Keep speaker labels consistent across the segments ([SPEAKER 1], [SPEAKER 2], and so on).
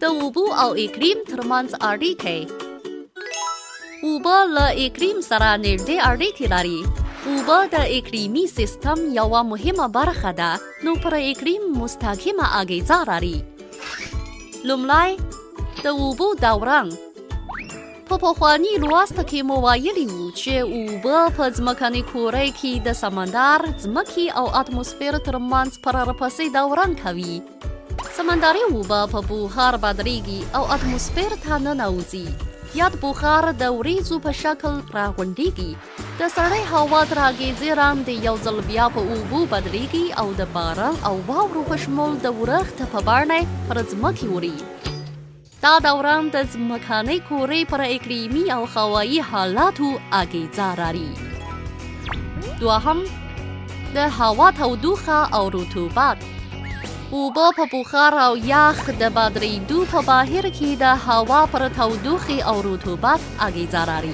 [SPEAKER 1] د اوبو او اقلیم ترمنځ اړیکې. اوبه له اقلیم سره نږدې اړیکې لري. اوبه د اقلیمي سیستم یوه مهمه برخه ده، نو پر اقلیم مستقیمه اغیزه لري. لومړی د اوبو دوران. په پخواني لوست کې مو ویلي وو چې اوبه په ځمکنۍ کورې کې د سمندر، ځمکې او اتموسفیر ترمنځ پرلپسې دوران کوي. سمندري اوبه په بخار بدلیږي او اتموسفیر ته ننوځي. یاد بخار د وریځو په شکل راغونډیږي. د سړې هوا تر اغیزې لاندې یو ځل بیا په اوبو بدلیږي او د باران او واورو په شمول د ورښت په بڼه پر ځمکې وري. دا دوران د ځمکنۍ کورې پر اقلیمي او هوایي حالاتو اغیزه لري. دوهم، د هوا تودوخه او رطوبت. اوبه په بخار او یخ د بدلیدو په بهیر کې د هوا پر تودوخې او رطوبت اغیزه لري.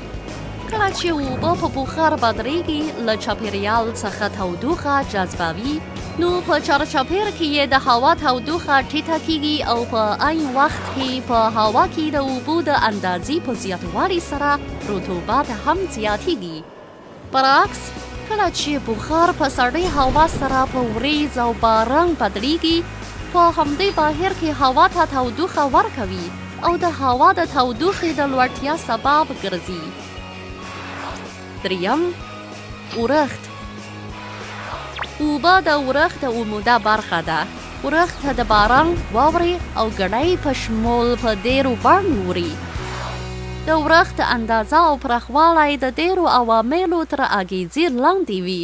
[SPEAKER 1] کله چې اوبه په بخار بدلیږي، له چاپیریال څخه تودوخه جذبوي، نو په چارچاپیر کې د هوا تودوخه ټیټه کیږي او په عین وخت کې په هوا کې د اوبو د اندازې په زیاتوالي سره رطوبت هم زیاتیږي. برعکس، کله چې بخار په سړې هوا سره په وریځ او باران بدلیږي، په همدې بهیر کې هوا ته تودوخه ورکوي او د هوا د تودوخې د لوړتیا سبب ګرځي. دریم، ورښت. اوبه د ورښت عموده برخه ده. ورښت د باران، واورې او ګړۍ په شمول په ډېرو بڼو وري. د ورښت اندازه او پراخوالی د ډېرو عواملو تر اغیزې لاندې وي.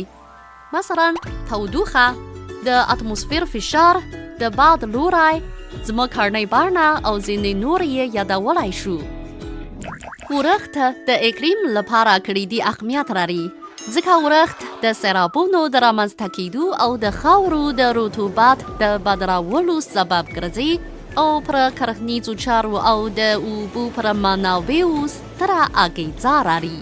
[SPEAKER 1] مثلا تودوخه، د اتموسفیر فشار، د باد لوری، ځمکنۍ بڼه او ځینې نور یې یادولی شو. ورښت د اقلیم لپاره کلیدي اهمیت لري، ځکه ورښت د سیلابونو د رامنځته کېدو او د خاورو د رطوبت د بدلولو سبب ګرځي او پر کرنیزو چارو او د اوبو پر منابعو ستره اغیزه لري.